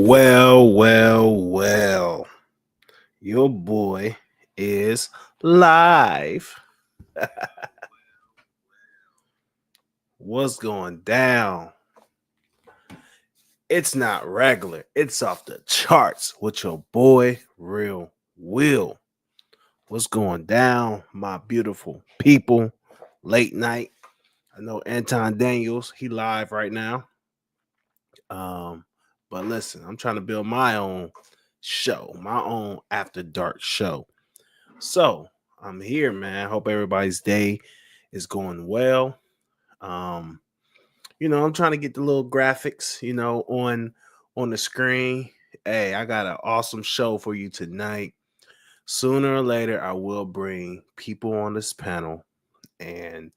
Well. Your boy is live. What's going down? It's not regular. It's off the charts with your boy, Real Will. What's going down, my beautiful people? Late night. I know Anton Daniels, he live right now. But listen, I'm trying to build my own show, my own after dark show. So I'm here, man. Hope everybody's day is going well. Um, I'm trying to get the little graphics, on the screen. Hey, I got an awesome show for you tonight. Sooner or later, I will bring people on this panel and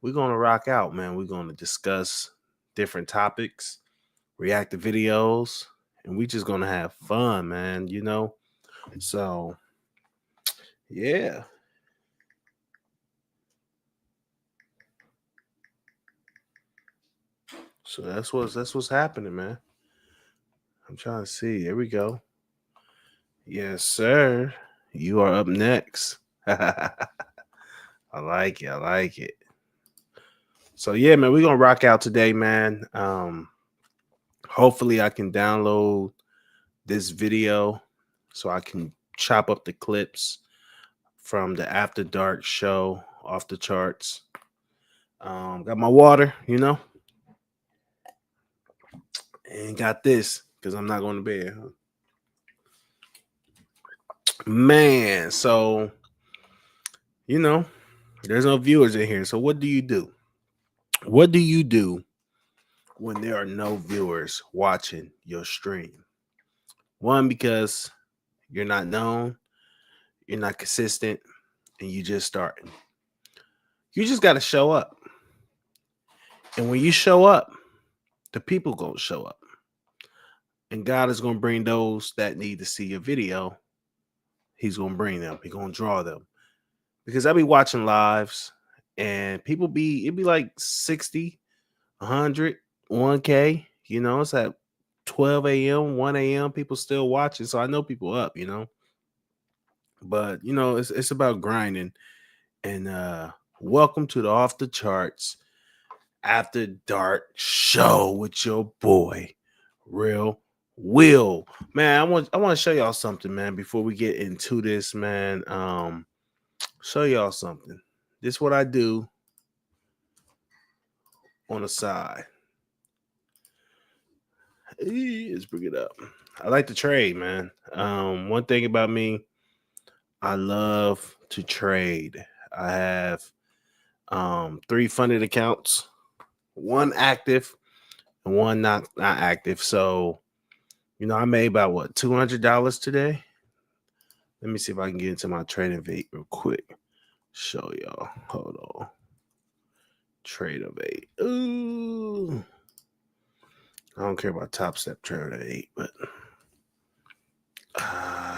we're gonna rock out, man. We're gonna discuss different topics, react to videos, and we just gonna have fun, man. So yeah. So that's what's happening, man. I'm trying to see. Here we go. Yes, sir. You are up next. I like it. I like it. So yeah, man, we're gonna rock out today, man. Hopefully I can download this video so I can chop up the clips from the After Dark show off the charts. Got my water, and got this because I'm not going to bed. Man, so there's no viewers in here. So what do you do? What do you do when there are no viewers watching your stream? One, because you're not known, you're not consistent, and you just starting. You just got to show up. And when you show up, the people going to show up. And God is going to bring those that need to see your video. He's going to bring them. He's going to draw them. Because I be watching lives and it'd be like 60, 100, 1K. It's at 12 a.m., 1 a.m. People still watching. So I know people up, But, it's about grinding. And welcome to the Off the Charts After Dark show with your boy, Real Will. Man, I want to show y'all something, man, before we get into this, man. Show y'all something. This is what I do on the side. Let's bring it up. I like to trade, man. One thing about me, I love to trade. I have 3 funded accounts, one active and one not active. So, I made about $200 today. Let me see if I can get into my trading vape real quick. Show y'all. Hold on. Trader 8. Ooh. I don't care about Top Step Trader 8, but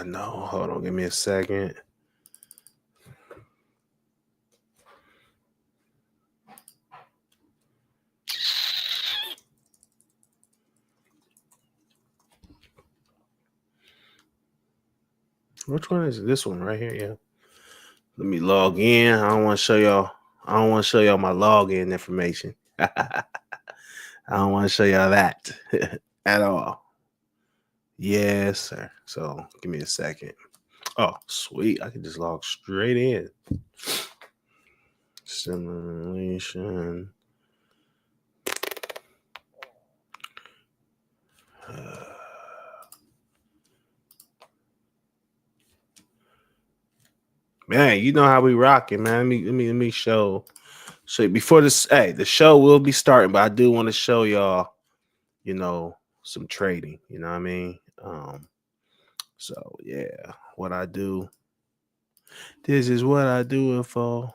no, hold on, give me a second. Which one is it? This one right here, yeah. Let me log in. I don't want to show y'all my login information. I don't want to show y'all that at all. Yes, sir. So give me a second. Oh, sweet. I can just log straight in. Simulation. Man, you know how we rocking, man. Let me show. So before this, the show will be starting, but I do want to show y'all, some trading. You know what I mean? So yeah, what I do. This is what I do it for.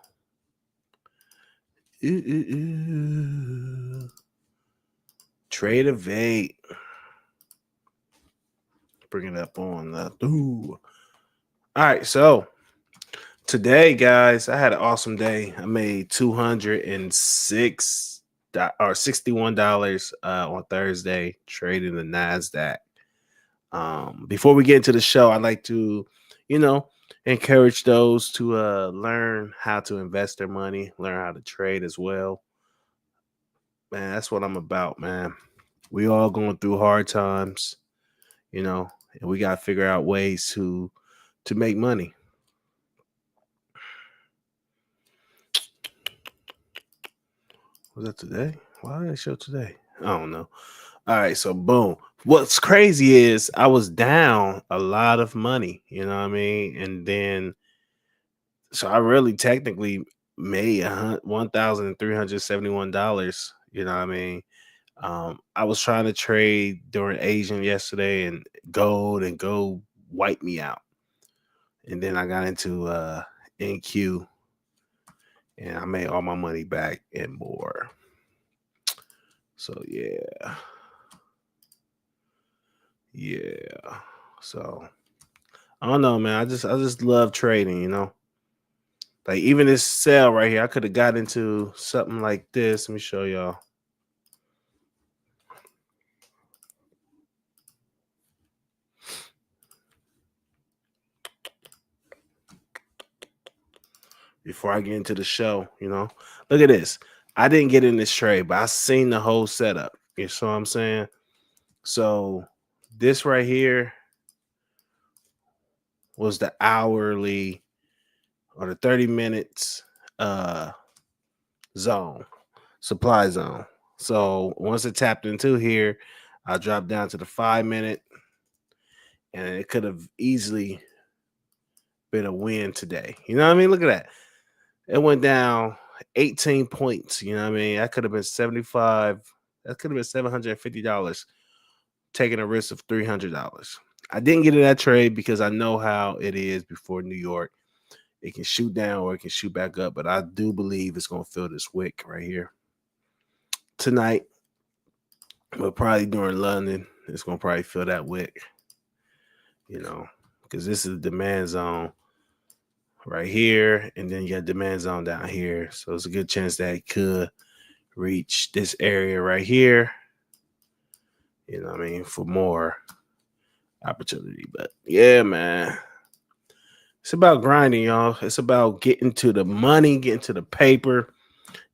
Trade Evade. Bring it up on the. Ooh. All right, so today, guys, I had an awesome day. I made $206 or $61 on Thursday trading the NASDAQ. Before we get into the show, I'd like to, you know, encourage those to learn how to invest their money, learn how to trade as well. Man, that's what I'm about, man. We all going through hard times, you know, and we got to figure out ways to make money. Was that today? Why did I show today? I don't know. All right, so boom. What's crazy is I was down a lot of money, you know what I mean? And then so I really technically made $1,371, you know what I mean? I was trying to trade during Asian yesterday and gold wiped me out. And then I got into NQ and I made all my money back and more. So yeah. Yeah. So I don't know, man. I just love trading, you know. Like even this sale right here, I could have got into something like this. Let me show y'all. Before I get into the show, you know. Look at this. I didn't get in this trade, but I seen the whole setup. You see what I'm saying? So this right here was the hourly or the 30 minutes zone, supply zone. So once it tapped into here, I dropped down to the 5 minute, and it could have easily been a win today. You know what I mean? Look at that. It went down 18 points. You know what I mean? That could have been 75. That could have been $750, taking a risk of $300. I didn't get in that trade because I know how it is before New York. It can shoot down or it can shoot back up, but I do believe it's going to fill this wick right here tonight. But probably during London, it's going to probably fill that wick, you know, because this is the demand zone right here, and then you got demand zone down here. So it's a good chance that it could reach this area right here. You know what I mean? For more opportunity. But yeah, man. It's about grinding, y'all. It's about getting to the money, getting to the paper,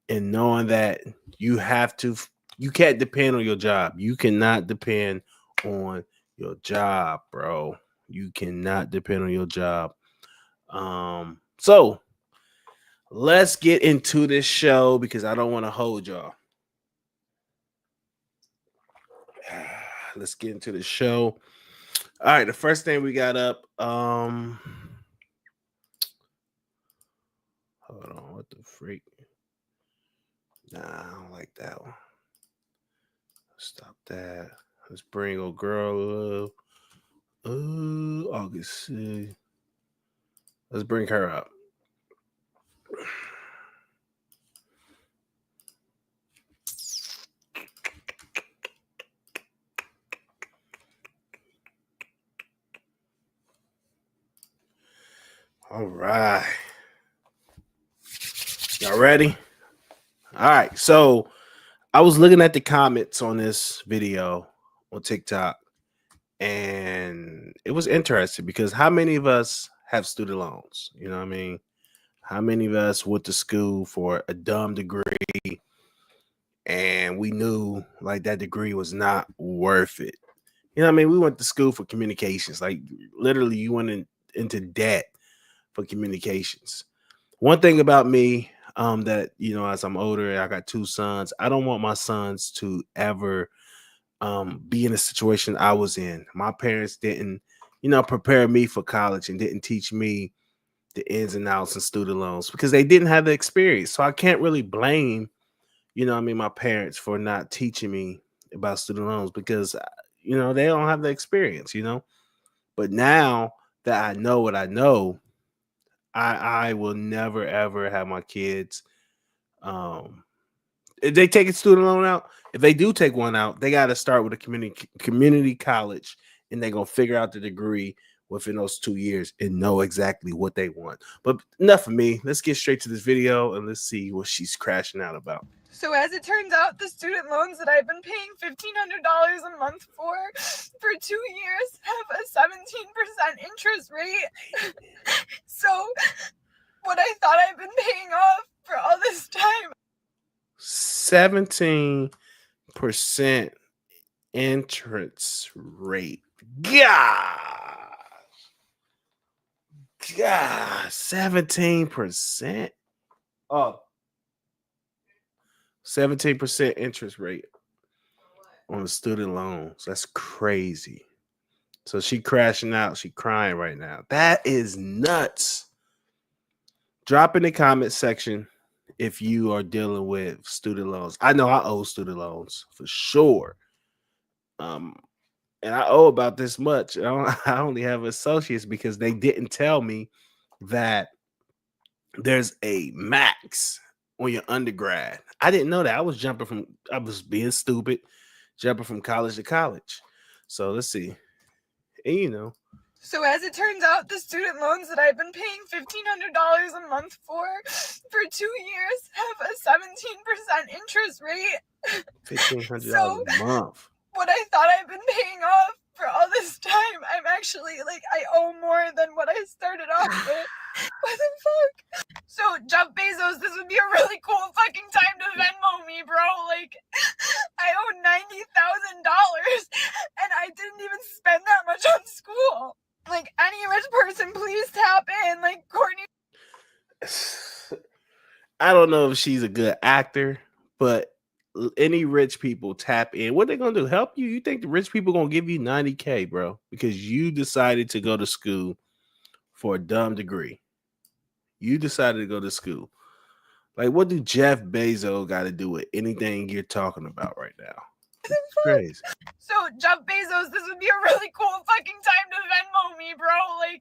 and knowing that you can't depend on your job. You cannot depend on your job, bro. You cannot depend on your job. So let's get into this show because I don't want to hold y'all. Let's get into the show. All right, the first thing we got up. Hold on, what the freak? Nah, I don't like that one. Stop that. Let's bring old girl up. August. Let's bring her up. All right. Y'all ready? All right. So I was looking at the comments on this video on TikTok, and it was interesting because how many of us have student loans? You know what I mean? How many of us went to school for a dumb degree and we knew like that degree was not worth it? You know what I mean? We went to school for communications. Like literally you went into debt for communications. One thing about me, that you know, as I'm older, I got two sons. I don't want my sons to ever be in a situation I was in. My parents didn't, you know, prepare me for college and didn't teach me the ins and outs and student loans because they didn't have the experience. So I can't really blame, you know, what I mean, my parents for not teaching me about student loans because you know, they don't have the experience, you know. But now that I know what I know, I will never ever have my kids um if they take a student loan out, if they do take one out, they got to start with a community college, and they're gonna figure out the degree within those 2 years and know exactly what they want. But enough of me. Let's get straight to this video and let's see what she's crashing out about. So as it turns out, the student loans that I've been paying $1,500 a month for 2 years have a 17% interest rate. So what I thought I've been paying off for all this time. 17% interest rate. God. 17%. Oh. 17% interest rate on the student loans. That's crazy. So she crashing out. She crying right now. That is nuts. Drop in the comment section if you are dealing with student loans. I know I owe student loans for sure. And I owe about this much. I only have associates because they didn't tell me that there's a max on your undergrad. I didn't know that. I was being stupid, jumping from college to college. So let's see. And So as it turns out, the student loans that I've been paying $1,500 a month for 2 years have a 17% interest rate. $1,500 a month. What I thought I've been paying off for all this time, I'm actually I owe more than what I started off with. What the fuck? So Jeff Bezos, this would be a really cool fucking time to Venmo me, bro. I owe $90,000 and I didn't even spend that much on school. Any rich person, please tap in. Courtney. I don't know if she's a good actor, but any rich people tap in. What they gonna do? Help you? You think the rich people gonna give you $90K, bro? Because you decided to go to school for a dumb degree. You decided to go to school. What do Jeff Bezos got to do with anything you're talking about right now? It's crazy. So Jeff Bezos, this would be a really cool fucking time to Venmo me, bro. I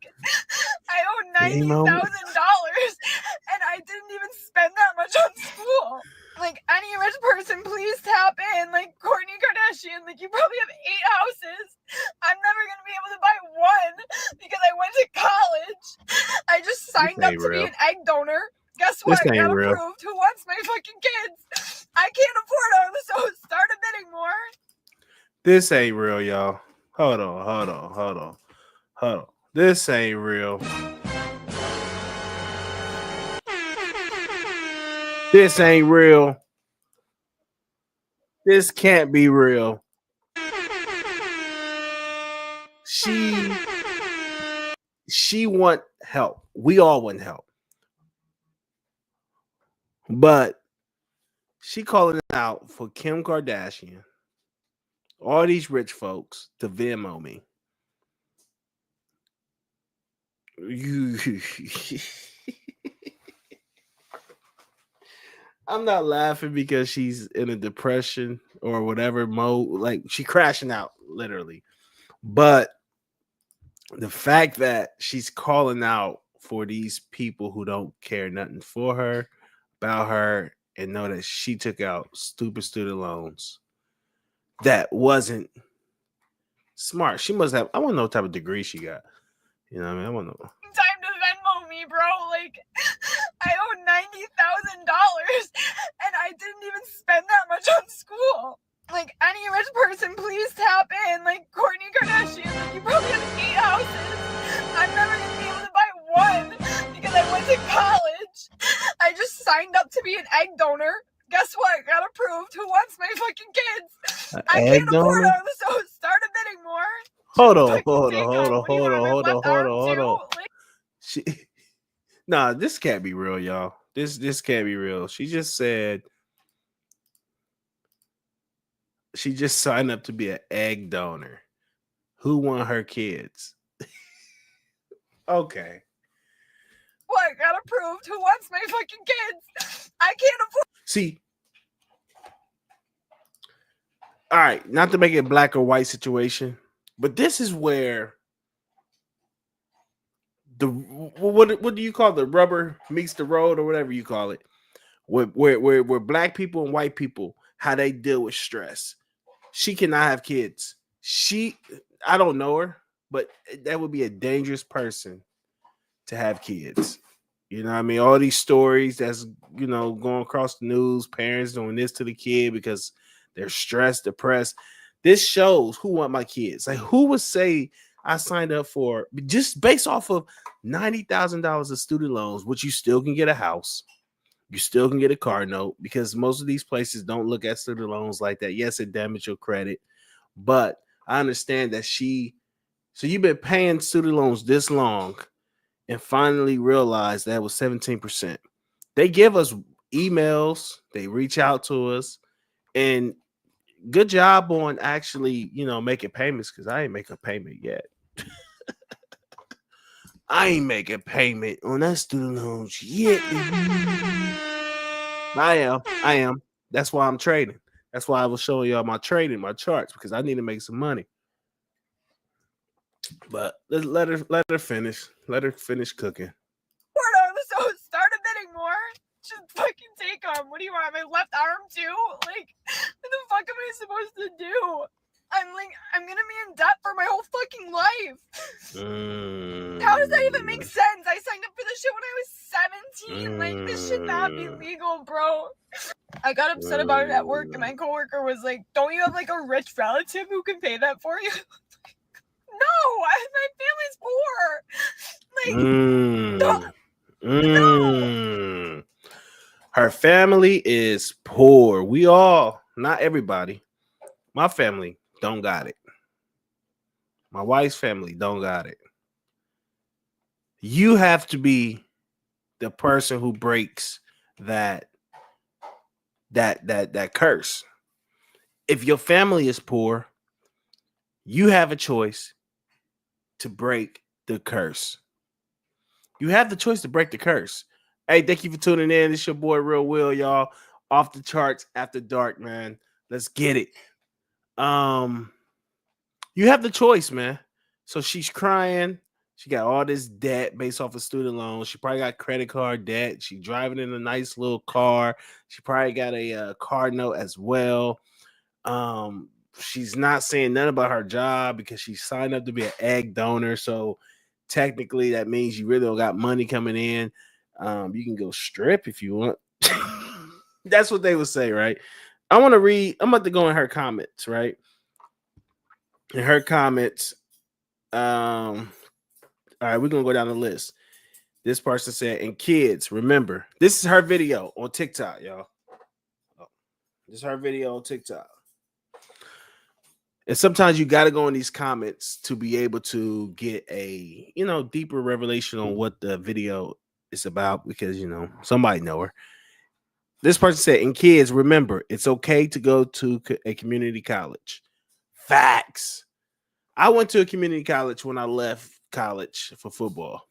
owe $90,000 and I didn't even spend that much on school. Any rich person, please tap in. Kourtney Kardashian, you probably have 8 houses. I'm never gonna be able to buy one because I went to college. I just signed up to be an egg donor. Guess what? I got approved. Who wants my fucking kids? I can't afford them, so start a bidding war. This ain't real, y'all. Hold on. This ain't real. This ain't real. This can't be real. She want help. We all want help. But she calling out for Kim Kardashian, all these rich folks to Venmo me. I'm not laughing because she's in a depression or whatever mode. She crashing out, literally. But the fact that she's calling out for these people who don't care nothing for her, about her, and know that she took out stupid student loans that wasn't smart. She must have, I want to know what type of degree she got. You know what I mean? I want to know. Time to Venmo me, bro. I owe $90,000 and I didn't even spend that much on school. Any rich person, please tap in. Kourtney Kardashian, you probably have 8 houses. I'm never gonna be able to buy one because I went to college. I just signed up to be an egg donor. Guess what? Got approved. Who wants my fucking kids? I can't afford them, so start a bidding war. Hold on. Nah, this can't be real, y'all. This can't be real. She just said she just signed up to be an egg donor. Who want her kids? Okay. What? Got approved. Who wants my fucking kids? I can't afford. See. All right, not to make it black or white situation, but this is where what do you call the rubber meets the road or whatever you call it, where black people and white people, how they deal with stress. She cannot have kids. I don't know her, but that would be a dangerous person to have kids. You know what I mean? All these stories that's, going across the news, parents doing this to the kid because they're stressed, depressed. This shows who want my kids. Like, who would say I signed up for just based off of $90,000 of student loans, which you still can get a house. You still can get a car note because most of these places don't look at student loans like that. Yes, it damages your credit, but I understand that so you've been paying student loans this long and finally realized that was 17%. They give us emails, they reach out to us, and good job on actually, making payments because I ain't make a payment yet. I ain't making payment on that student loans yet. I am. That's why I'm trading. That's why I was showing y'all my trading, my charts, because I need to make some money. But let her finish. Let her finish cooking. So start a bidding war. Just fucking take them. What do you want? My left arm too? Like, what the fuck am I supposed to do? I'm gonna be in debt for my whole fucking life. How does that even make sense? I signed up for this shit when I was 17. Like, this should not be legal, bro. I got upset about it at work, and my coworker was like, "Don't you have like a rich relative who can pay that for you?" No, my family's poor. Like, Her family is poor. We all, not everybody. My family don't got it. My wife's family don't got it. You have to be the person who breaks that curse. If your family is poor, you have a choice to break the curse. You have the choice to break the curse. Hey, thank you for tuning in. It's your boy Real Will, y'all. Off the charts after dark, man. Let's get it. You have the choice, man. So she's crying. She got all this debt based off of student loans. She probably got credit card debt. She driving in a nice little car. She probably got a car note as well. She's not saying nothing about her job because she signed up to be an egg donor. So technically, that means you really don't got money coming in. You can go strip if you want. That's what they would say, right? I'm about to go in her comments, right? In her comments, all right, we're gonna go down the list. This person said, and kids, remember, this is her video on TikTok, y'all. This is her video on TikTok. And sometimes you got to go in these comments to be able to get a, deeper revelation on what the video is about because, somebody know her. This person said, and kids, remember, it's okay to go to a community college. Facts. I went to a community college when I left college for football.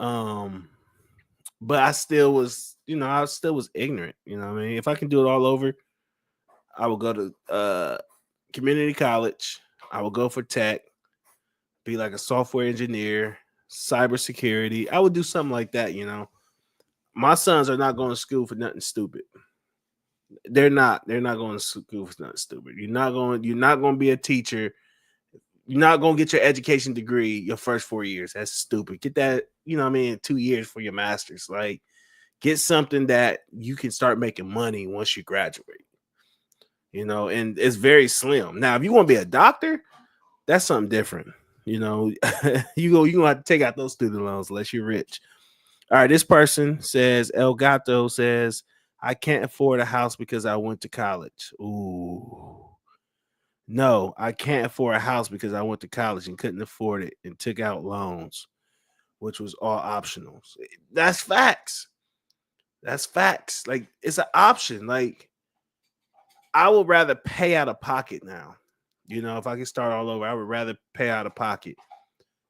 But I still was, ignorant. You know what I mean? If I can do it all over, I would go to community college. I would go for tech, be like a software engineer, cybersecurity. I would do something like that, My sons are not going to school for nothing stupid. They're not going to school for nothing stupid. You're not going to be a teacher. You're not going to get your education degree your first 4 years. That's stupid. Get that, 2 years for your master's. Like, get something that you can start making money once you graduate. And it's very slim. Now, if you want to be a doctor, that's something different. You're going to have to take out those student loans unless you're rich. All right, this person says, El Gato says, I can't afford a house because I went to college. Ooh. No, I can't afford a house because I went to college and couldn't afford it and took out loans, which was all optional. That's facts. That's facts. Like, it's an option. Like, I would rather pay out of pocket now. If I could start all over, I would rather pay out of pocket.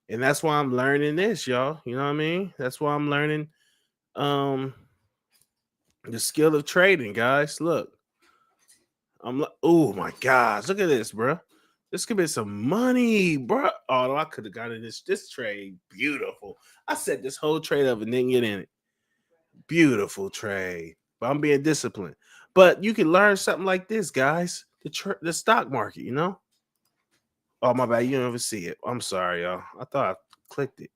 And that's why I'm learning this, y'all. You know what I mean? That's why I'm learning the skill of trading, guys. Look. I'm like, oh my gosh, look at this, bro. This could be some money, bro. Oh, I could have gotten this trade. Beautiful. I set this whole trade up and didn't get in it. Beautiful trade. But I'm being disciplined. But you can learn something like this, guys. The stock market, Oh, my bad. You don't ever see it. I'm sorry, y'all. I thought I clicked it.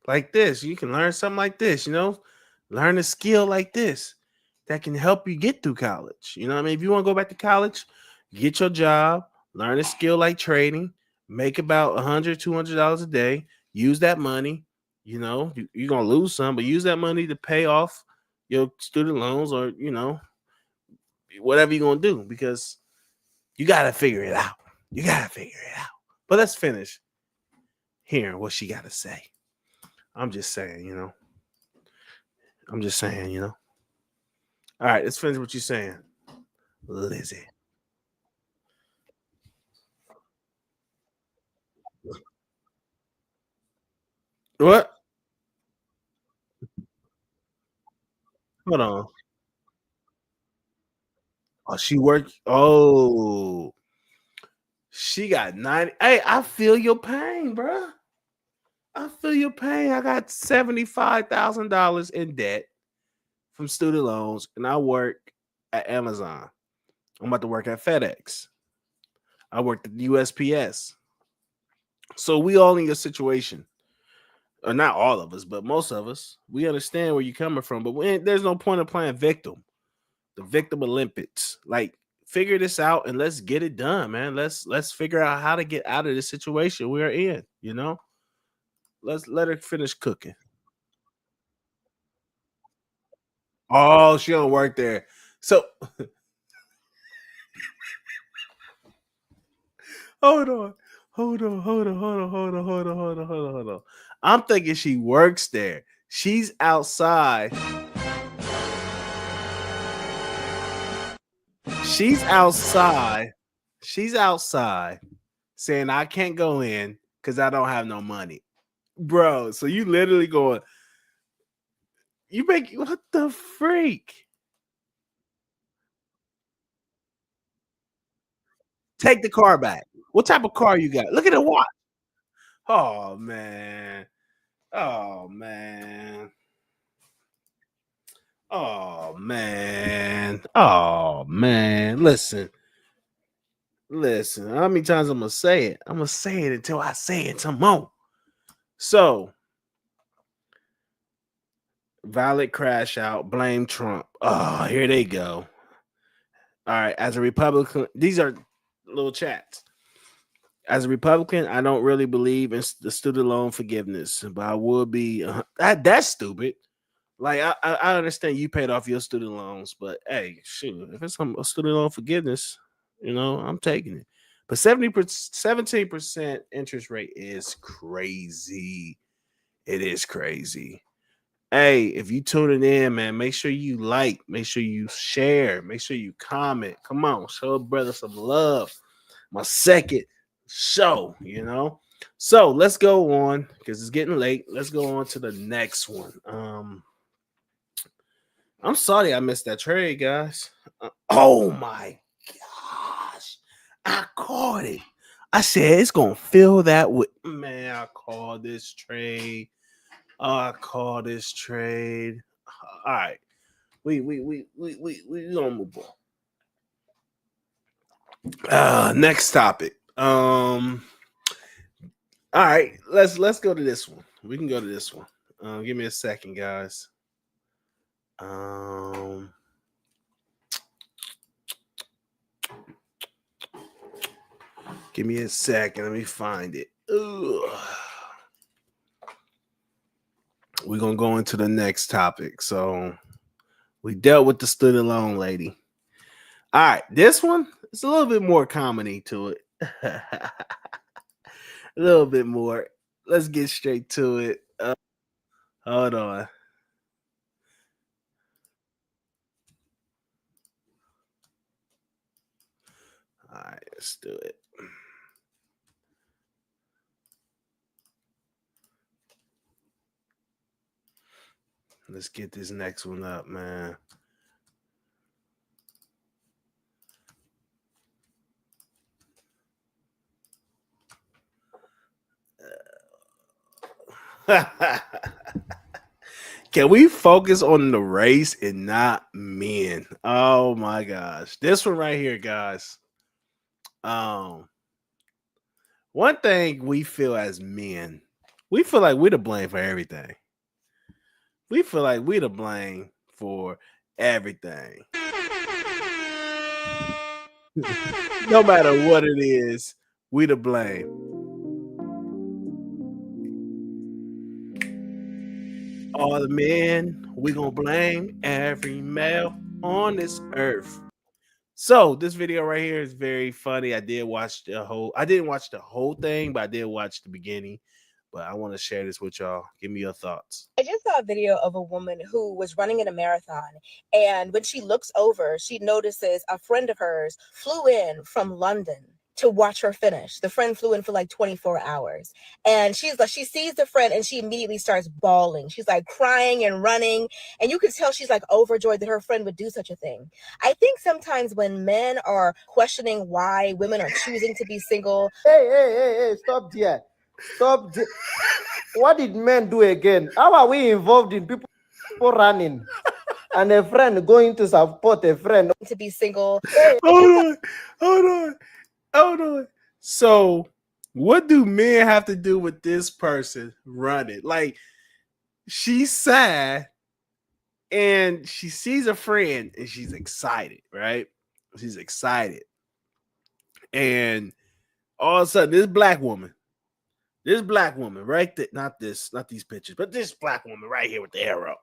like this. You can learn something like this, learn a skill like this that can help you get through college. You know what I mean? If you want to go back to college, get your job, learn a skill like trading, make about $100, $200 a day, use that money. You're going to lose some, but use that money to pay off your student loans or, whatever you're going to do because you got to figure it out. You got to figure it out. But let's finish hearing what she got to say. I'm just saying, I'm just saying. All right, let's finish what you're saying, Lizzie. What? Hold on. Oh, she worked. Oh, she got 90. Hey, I feel your pain, bro. I feel your pain. I got $75,000 in debt from student loans, and I work at Amazon. I'm about to work at FedEx. I worked at USPS. So we all in your situation. Or not all of us, but most of us. We understand where you're coming from, but there's no point of playing victim. The victim Olympics. Like, figure this out and let's get it done, man. Let's figure out how to get out of this situation we're in. Let's let her finish cooking. Oh, she don't work there. So hold on. Hold on. I'm thinking she works there. She's outside. She's outside. She's outside saying I can't go in because I don't have no money. Bro, so you literally going, what the freak? Take the car back. What type of car you got? Look at the watch. Oh man. Oh man. Oh man. Oh man. Listen. How many times I'm gonna say it? I'm gonna say it until I say it some more. So valid crash out, blame Trump. Oh, here they go. All right, as a Republican, these are little chats. As a Republican, I don't really believe in the student loan forgiveness, but I would be. That's stupid. Like I understand you paid off your student loans, but hey, shoot, if it's a student loan forgiveness, I'm taking it. But 17% interest rate is crazy. It is crazy. Hey, if you tuning in, man, make sure you like, make sure you share, make sure you comment. Come on, show a brother some love. My second show. So let's go on because it's getting late. Let's go on to the next one. I'm sorry I missed that trade, guys. Oh my gosh, I caught it. I said it's gonna fill that with man. I called this trade. I call this trade. All right, we gonna move on. Next topic. All right, let's go to this one. We can go to this one. Give me a second, guys. Give me a second. Let me find it. We're gonna go into the next topic. So we dealt with the student loan lady. All right, this one it's a little bit more comedy to it. A little bit more. Let's get straight to it. Hold on. All right, let's do it. Let's get this next one up, man. Can we focus on the race and not men? Oh my gosh. This one right here, guys. One thing we feel as men, We feel like we're to blame for everything. We feel like we're to blame for everything. No matter what it is, we to blame. All the men, we gonna blame every male on this earth. So this video right here is very funny. I didn't watch the whole thing, but I did watch the beginning. But I want to share this with y'all. Give me your thoughts. I just saw a video of a woman who was running in a marathon, and when she looks over, she notices a friend of hers flew in from London to watch her finish. The friend flew in for like 24 hours, and she sees the friend and she immediately starts bawling. She's like crying and running, and you can tell she's like overjoyed that her friend would do such a thing. I think sometimes when men are questioning why women are choosing to be single, hey, stop there. Stop. What did men do again? How are we involved in people running and a friend going to support a friend to be single? Hold on. So, what do men have to do with this person running? Like, she's sad and she sees a friend and she's excited, right? She's excited. And all of a sudden, this black woman, right there, not these pictures, but this black woman right here with the arrow,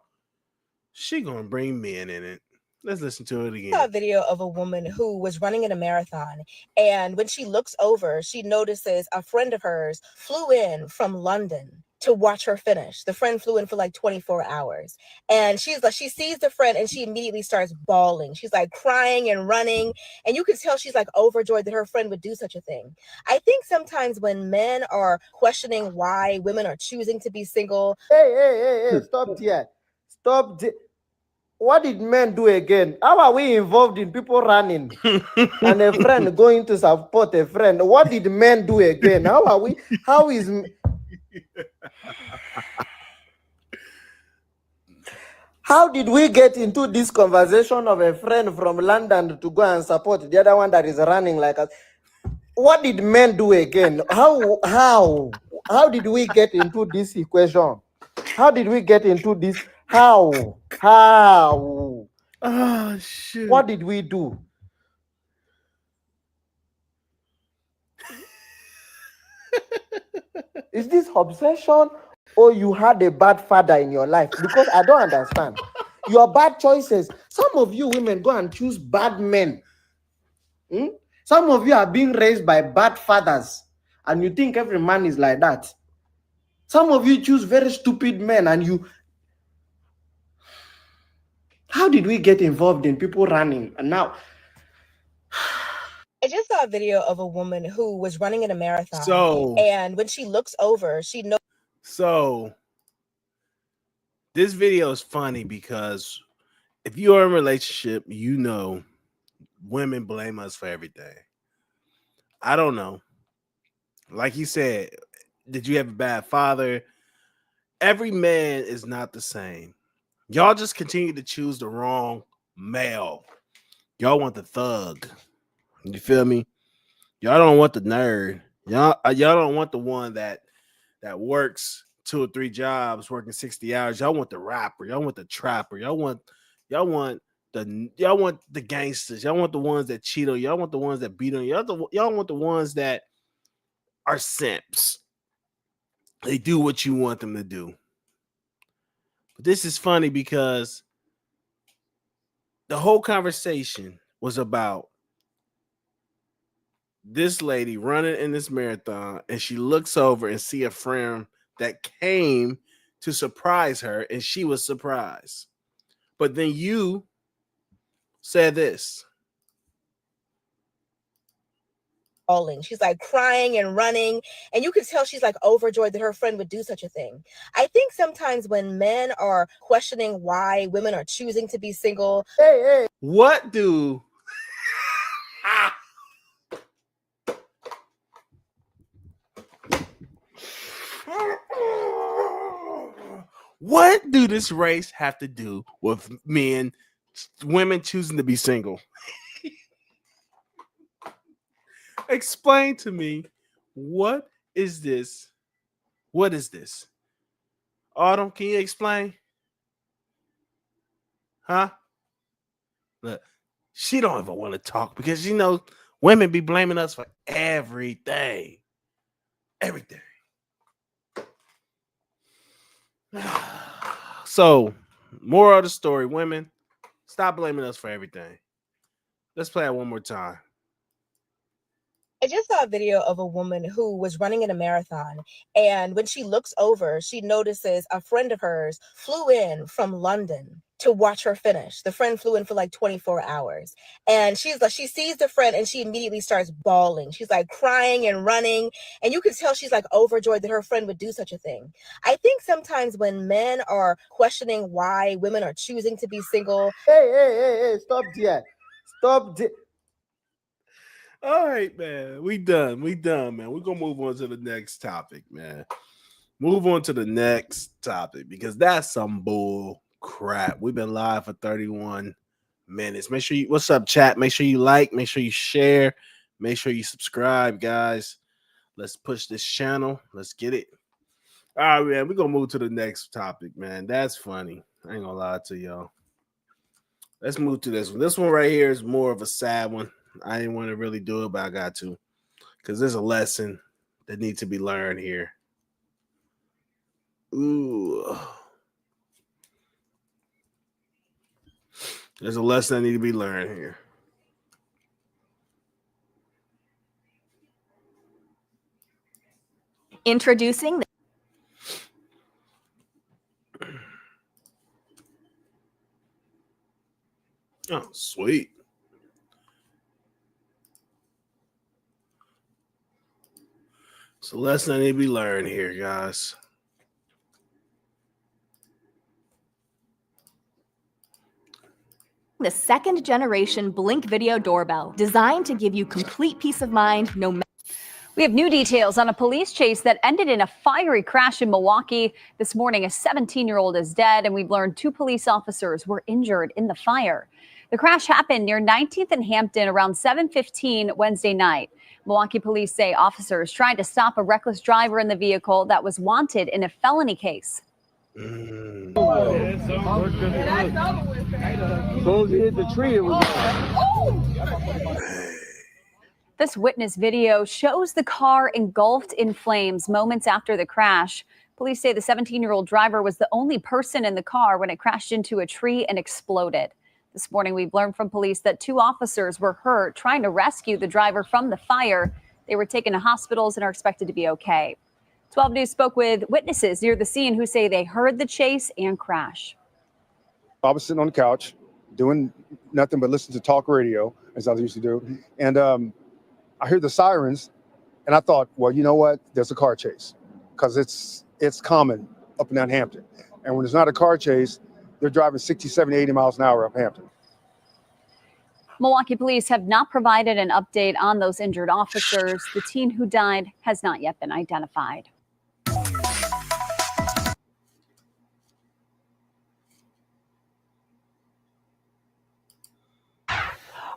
she gonna bring men in it. Let's listen to it again. I saw a video of a woman who was running in a marathon, and when she looks over, she notices a friend of hers flew in from London to watch her finish. The friend flew in for like 24 hours, and she sees the friend and she immediately starts bawling. She's like crying and running, and you can tell she's like overjoyed that her friend would do such a thing. I think sometimes when men are questioning why women are choosing to be single. Hey, stop there. Stop. What did men do again? How are we involved in people running and a friend going to support a friend? What did men do again? How did we get into this conversation of a friend from London to go and support the other one that is running like us? What did men do again? How did we get into this equation? How did we get into this? How? Oh shit. What did we do? Is this obsession or you had a bad father in your life? Because I don't understand. Your bad choices. Some of you women go and choose bad men. Some of you are being raised by bad fathers and you think every man is like that. Some of you choose very stupid men and you... How did we get involved in people running? And now... I just saw a video of a woman who was running in a marathon, and when she looks over, she knows. So this video is funny because if you are in a relationship, you know women blame us for everything. I don't know. Like you said, did you have a bad father? Every man is not the same. Y'all just continue to choose the wrong male. Y'all want the thug. You feel me? Y'all don't want the nerd. Y'all don't want the one that works 2 or 3 jobs, working 60 hours. Y'all want the rapper. Y'all want the trapper. Y'all want the gangsters. Y'all want the ones that cheat on you. Y'all want the ones that beat on you. Y'all want the ones that are simps. They do what you want them to do. But this is funny because the whole conversation was about this lady running in this marathon, and she looks over and see a friend that came to surprise her, and she was surprised. But then you said this. She's like crying and running, and you can tell she's like overjoyed that her friend would do such a thing. I think sometimes when men are questioning why women are choosing to be single. What do what do this race have to do with women choosing to be single? Explain to me, what is this What is this? Autumn, can you explain? Huh? Look, she don't even want to talk because women be blaming us for everything. Everything. So, moral of the story, women, stop blaming us for everything. Let's play it one more time. I just saw a video of a woman who was running in a marathon, and when she looks over, she notices a friend of hers flew in from London to watch her finish. The friend flew in for like 24 hours, and she sees the friend and she immediately starts bawling. She's like crying and running, and you can tell she's like overjoyed that her friend would do such a thing. I think sometimes when men are questioning why women are choosing to be single, Hey, stop there. Stop there. All right, man. We done, man. We're gonna move on to the next topic, man. Move on to the next topic because that's some bull crap. We've been live for 31 minutes. Make sure what's up, chat? Make sure you like, make sure you share, make sure you subscribe, guys. Let's push this channel. Let's get it. All right, man. We're gonna move to the next topic, man. That's funny. I ain't gonna lie to y'all. Let's move to this one. This one right here is more of a sad one. I didn't want to really do it, but I got to because there's a lesson that needs to be learned here. Ooh. There's a lesson that needs to be learned here. Introducing the Oh, sweet. So lesson that need to be learned here, guys. second generation Blink Video Doorbell, designed to give you complete peace of mind no matter. We have new details on a police chase that ended in a fiery crash in Milwaukee. This morning, a 17-year-old is dead, and we've learned 2 police officers were injured in the fire. The crash happened near 19th and Hampton around 7:15 Wednesday night. Milwaukee police say officers tried to stop a reckless driver in the vehicle that was wanted in a felony case. This witness video shows the car engulfed in flames moments after the crash. Police say the 17-year-old driver was the only person in the car when it crashed into a tree and exploded. This morning, we've learned from police that 2 officers were hurt trying to rescue the driver from the fire. They were taken to hospitals and are expected to be okay. 12 News spoke with witnesses near the scene who say they heard the chase and crash. I was sitting on the couch doing nothing but listening to talk radio, as I used to do. And I heard the sirens, and I thought, well, you know what? There's a car chase, because it's common up and down Hampton. And when there's not a car chase, they're driving 60, 70, 80 miles an hour up Hampton. Milwaukee police have not provided an update on those injured officers. The teen who died has not yet been identified.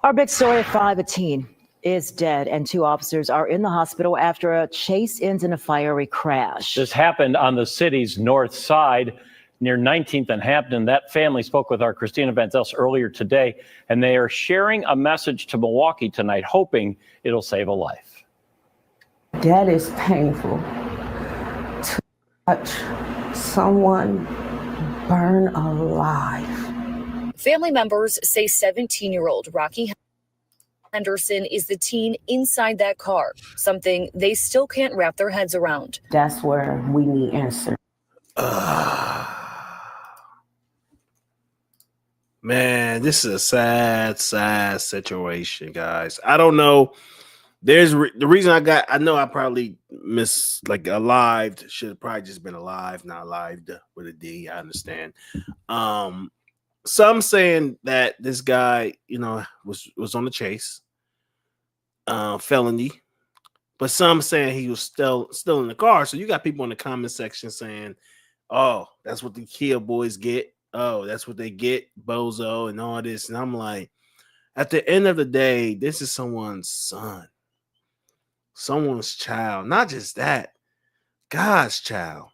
Our big story at 5, a teen is dead and 2 officers are in the hospital after a chase ends in a fiery crash. This happened on the city's north side near 19th and Hampton. That family spoke with our Christina Van Zels earlier today, and they are sharing a message to Milwaukee tonight, hoping it'll save a life. That is painful to watch someone burn alive. Family members say 17-year-old Rocky Henderson is the teen inside that car, something they still can't wrap their heads around. That's where we need answers. Man, this is a sad situation, guys. I don't know. There's the reason I know I probably missed like alived. Should have probably just been alive, not lived with a D. I understand. Some saying that this guy, was on the chase, felony, but some saying he was still in the car. So you got people in the comment section saying, "Oh, that's what the Kia boys get. Oh, that's what they get, bozo, and all this." And I'm like, at the end of the day, this is someone's son, someone's child. Not just that, God's child.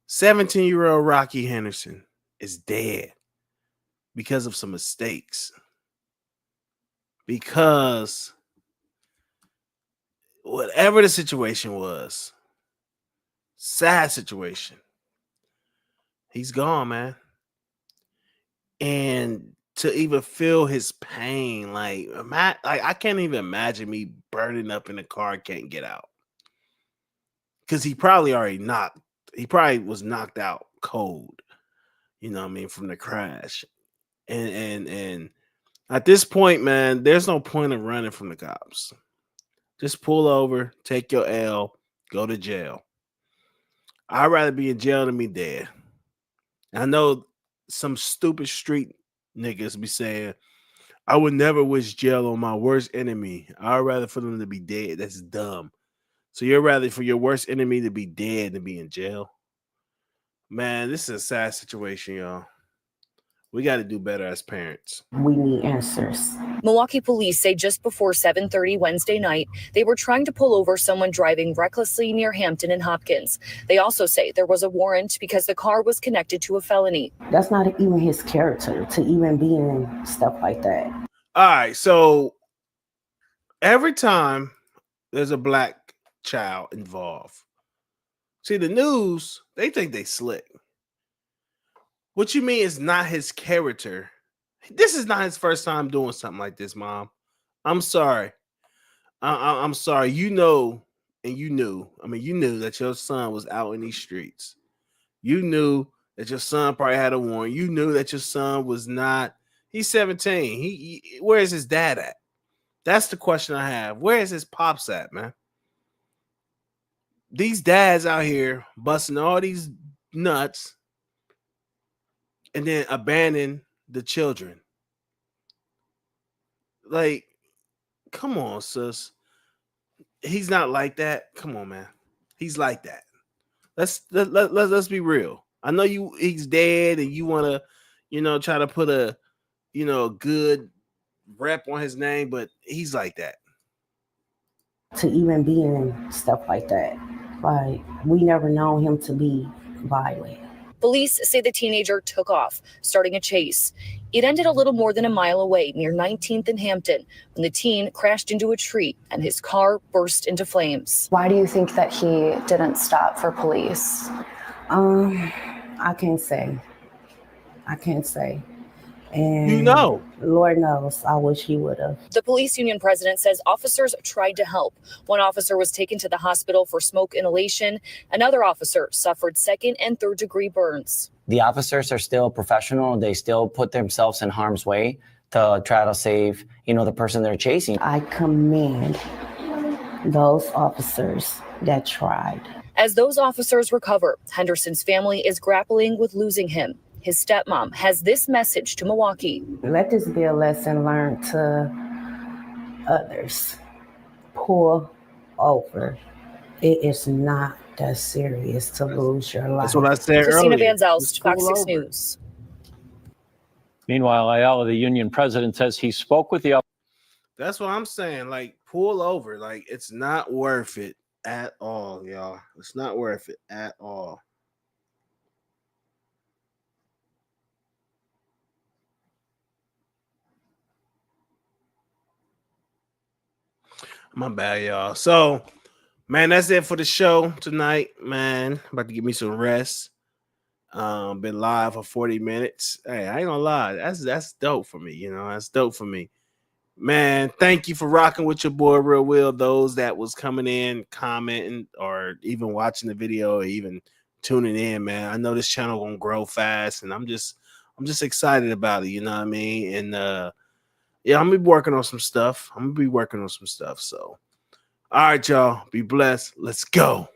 17-year-old Rocky Henderson is dead because of some mistakes. Because whatever the situation was, sad situation, he's gone, man. And to even feel his pain, like I can't even imagine me burning up in the car and can't get out. Because he probably was knocked out cold, you know what I mean, from the crash. And at this point, man, there's no point in running from the cops. Just pull over, take your L, go to jail. I'd rather be in jail than be dead. I know some stupid street niggas be saying, I would never wish jail on my worst enemy. I'd rather for them to be dead. That's dumb. So you're rather for your worst enemy to be dead than be in jail? Man, this is a sad situation, y'all. We got to do better as parents. We need answers. Milwaukee police say just before 7:30 Wednesday night, they were trying to pull over someone driving recklessly near Hampton and Hopkins. They also say there was a warrant because the car was connected to a felony. That's not even his character to even be in stuff like that. All right, so every time there's a black child involved, see, the news, they think they slick. What you mean is not his character? This is not his first time doing something like this, Mom. I'm sorry. I'm sorry. You know, and you knew. I mean, you knew that your son was out in these streets. You knew that your son probably had a warrant. You knew that your son was not. He's 17. Where is his dad at? That's the question I have. Where is his pops at, man? These dads out here busting all these nuts and then abandon the children. Like, come on, sis. He's not like that. Come on, man. He's like that. Let's be real. I know he's dead and you want to, try to put a, good rep on his name, but he's like that. To even be in stuff like that. Like, we never known him to be violent. Police say the teenager took off, starting a chase. It ended a little more than a mile away near 19th and Hampton when the teen crashed into a tree and his car burst into flames. Why do you think that he didn't stop for police? I can't say. And Lord knows, I wish he would have. The police union president says officers tried to help. One officer was taken to the hospital for smoke inhalation. Another officer suffered second and third degree burns. The officers are still professional. They still put themselves in harm's way to try to save, the person they're chasing. I commend those officers that tried. As those officers recover, Henderson's family is grappling with losing him. His stepmom has this message to Milwaukee. Let this be a lesson learned to others. Pull over. It is not that serious to lose your life. That's what I said Christina earlier. Van Zelst, Fox 6 News. Meanwhile, Ayala, the union president, says he spoke with the. That's what I'm saying. Like, pull over. Like, it's not worth it at all, y'all. It's not worth it at all. My bad, y'all. So, man, that's it for the show tonight, man. About to give me some rest. Been live for 40 minutes. Hey, I ain't gonna lie. That's dope for me, That's dope for me. Man, thank you for rocking with your boy Real Will. Those that was coming in, commenting, or even watching the video, or even tuning in, man. I know this channel gonna grow fast, and I'm just excited about it, you know what I mean? And yeah, I'm gonna be working on some stuff. So, all right, y'all. Be blessed. Let's go.